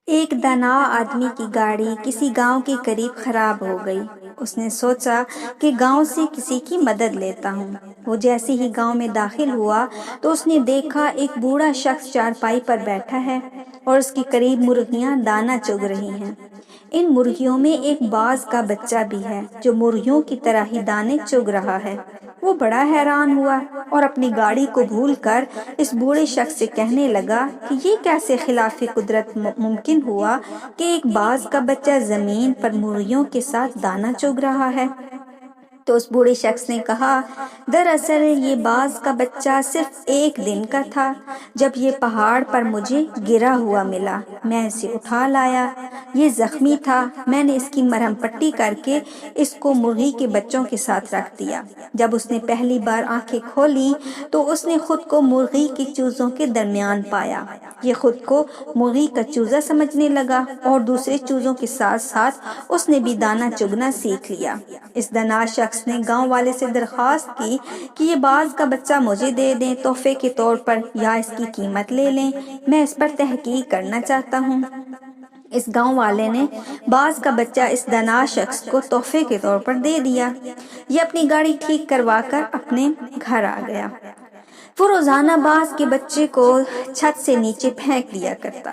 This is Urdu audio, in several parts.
ایک دانا آدمی کی گاڑی کسی گاؤں کے قریب خراب ہو گئی۔ اس نے سوچا کہ گاؤں سے کسی کی مدد لیتا ہوں۔ وہ جیسے ہی گاؤں میں داخل ہوا تو اس نے دیکھا ایک بوڑھا شخص چارپائی پر بیٹھا ہے اور اس کے قریب مرغیاں دانا چگ رہی ہیں۔ ان مرغیوں میں ایک باز کا بچہ بھی ہے جو مرغیوں کی طرح ہی دانے چگ رہا ہے۔ وہ بڑا حیران ہوا اور اپنی گاڑی کو بھول کر اس بوڑھے شخص سے کہنے لگا کہ یہ کیسے خلاف قدرت ممکن ہوا کہ ایک باز کا بچہ زمین پر مرغیوں کے ساتھ دانا چگ رہا ہے۔ تو اس بوڑھے شخص نے کہا، دراصل یہ باز کا بچہ صرف ایک دن کا تھا جب یہ پہاڑ پر مجھے گرا ہوا ملا۔ میں اسے اٹھا لایا۔ یہ زخمی تھا۔ میں نے اس کی مرہم پٹی کر کے اس کو مرغی کے بچوں کے ساتھ رکھ دیا۔ جب اس نے پہلی بار آنکھیں کھولی تو اس نے خود کو مرغی کے چوزوں کے درمیان پایا۔ یہ خود کو مرغی کا چوزا سمجھنے لگا اور دوسرے چوزوں کے ساتھ ساتھ اس نے بھی دانا چگنا سیکھ لیا۔ اس دانا شخص نے گاؤں والے سے درخواست کی کہ یہ باز کا بچہ مجھے دے دیں تحفے کے طور پر یا اس کی قیمت لے لیں، میں اس پر تحقیق کرنا چاہتا ہوں۔ اس گاؤں والے نے باز کا بچہ اس دانا شخص کو تحفے کے طور پر دے دیا۔ یہ اپنی گاڑی ٹھیک کروا کر اپنے گھر آ گیا۔ وہ روزانہ باز کے بچے کو چھت سے نیچے پھینک دیا کرتا،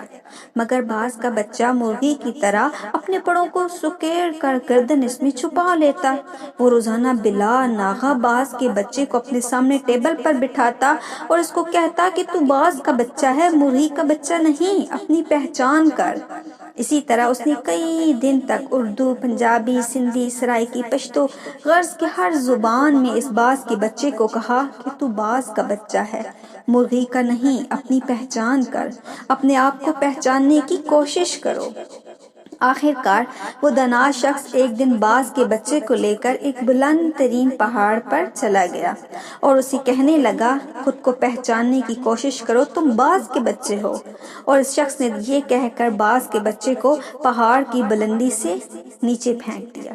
مگر باز کا بچہ مرغی کی طرح اپنے پروں کو سکیڑ کر گردن اس میں چھپا لیتا۔ وہ روزانہ بلا ناغہ باز کے بچے کو اپنے سامنے ٹیبل پر بٹھاتا اور اس کو کہتا کہ تو باز کا بچہ ہے، مرغی کا بچہ نہیں، اپنی پہچان کر۔ اسی طرح اس نے کئی دن تک اردو، پنجابی، سندھی، سرائیکی، پشتو غرض کے ہر زبان میں اس باز کے بچے کو کہا کہ تو باز کا بچہ ہے، مرغی کا نہیں، اپنی پہچان کر، اپنے آپ کو پہچاننے کی کوشش کرو۔ آخر کار وہ دانا شخص ایک دن باز کے بچے کو لے کر ایک بلند ترین پہاڑ پر چلا گیا اور اسے کہنے لگا، خود کو پہچاننے کی کوشش کرو، تم باز کے بچے ہو۔ اور اس شخص نے یہ کہہ کر باز کے بچے کو پہاڑ کی بلندی سے نیچے پھینک دیا۔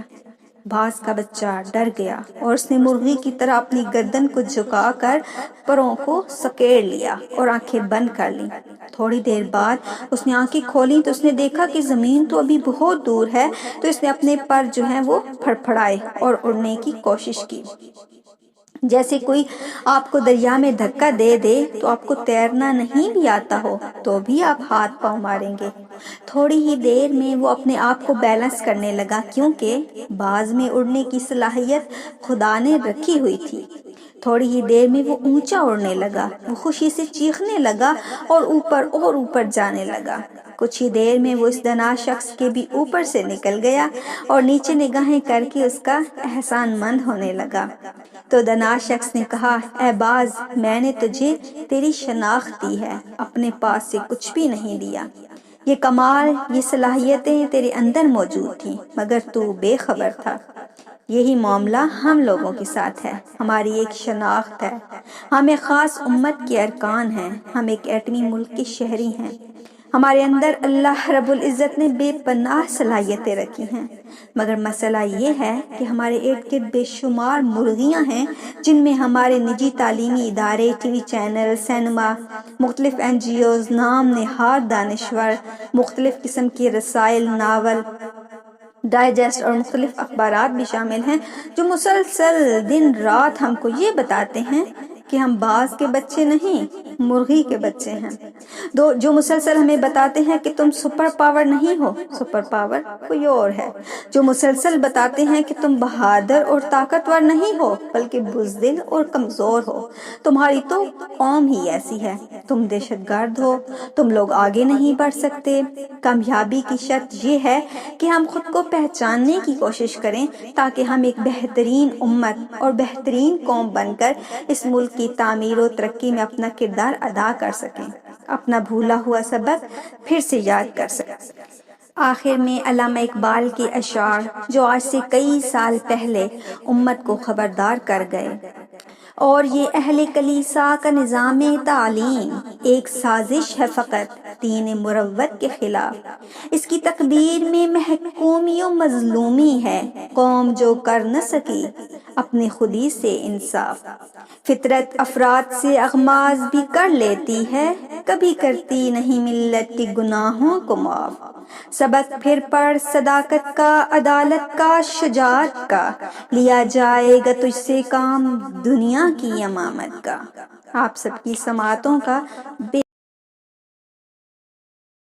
باز کا بچہ ڈر گیا اور اس نے مرغی کی طرح اپنی گردن کو جھکا کر پروں کو سکیڑ لیا اور آنکھیں بند کر لیں۔ تھوڑی دیر بعد اس نے آنکھیں کھولیں تو اس نے دیکھا کہ زمین تو ابھی بہت دور ہے، تو اس نے اپنے پر جو ہیں وہ پھڑپھڑائے اور اڑنے کی کوشش کی۔ جیسے کوئی آپ کو دریا میں دھکا دے دے تو آپ کو تیرنا نہیں بھی آتا ہو تو بھی آپ ہاتھ پاؤں ماریں گے۔ تھوڑی ہی دیر میں وہ اپنے آپ کو بیلنس کرنے لگا، کیونکہ باز میں اڑنے کی صلاحیت خدا نے رکھی ہوئی تھی۔ تھوڑی ہی دیر میں وہ اونچا اڑنے لگا، وہ خوشی سے چیخنے لگا اور اوپر جانے لگا۔ کچھ ہی دیر میں وہ اس دانا شخص کے بھی اوپر سے نکل گیا اور نیچے نگاہیں کر کے اس کا احسان مند ہونے لگا۔ تو دانا شخص نے کہا، اے باز، میں نے تجھے تیری شناخت دی ہے، اپنے پاس سے کچھ بھی نہیں دیا۔ یہ کمال، یہ صلاحیتیں تیرے اندر موجود تھیں، مگر تو بے خبر تھا۔ یہی معاملہ ہم لوگوں کے ساتھ ہے۔ ہماری ایک شناخت ہے، ہم ایک خاص امت کے ارکان ہیں، ہم ایک ایٹمی ملک کے شہری ہیں۔ ہمارے اندر اللہ رب العزت نے بے پناہ صلاحیتیں رکھی ہیں، مگر مسئلہ یہ ہے کہ ہمارے ارد گرد بے شمار مرغیاں ہیں جن میں ہمارے نجی تعلیمی ادارے، ٹی وی چینل، سینما، مختلف NGOs، نام نہاد دانشور، مختلف قسم کے رسائل، ناول، ڈائجسٹ اور مختلف اخبارات بھی شامل ہیں جو مسلسل دن رات ہم کو یہ بتاتے ہیں کہ ہم باز کے بچے نہیں، مرغی کے بچے ہیں۔ جو مسلسل ہمیں بتاتے ہیں کہ تم سپر پاور نہیں ہو، سپر پاور کوئی اور ہے۔ جو مسلسل بتاتے ہیں کہ تم بہادر اور طاقتور نہیں ہو بلکہ بزدل اور کمزور ہو، تمہاری تو قوم ہی ایسی ہے، تم دہشت گرد ہو، تم لوگ آگے نہیں بڑھ سکتے۔ کامیابی کی شرط یہ ہے کہ ہم خود کو پہچاننے کی کوشش کریں تاکہ ہم ایک بہترین امت اور بہترین قوم بن کر اس ملک کی تعمیر و ترقی میں اپنا کردار ادا کر سکیں، اپنا بھولا ہوا سبق پھر سے یاد کر سکیں۔ آخر میں علامہ اقبال کے اشعار جو آج سے کئی سال پہلے امت کو خبردار کر گئے، اور یہ اہل کلیسا کا نظام تعلیم ایک سازش ہے فقط دین مروت کے خلاف۔ اس کی تقدیر میں محکومی و مظلومی ہے، قوم جو کر نہ سکی اپنے خودی سے انصاف۔ فطرت افراد سے اغماض بھی کر لیتی ہے، کبھی کرتی نہیں ملت کے گناہوں کو معاف۔ سبق پھر پڑھ صداقت کا، عدالت کا، شجاعت کا، لیا جائے گا تجھ سے کام دنیا کی امامت کا۔ آپ سب کی سماعتوں کا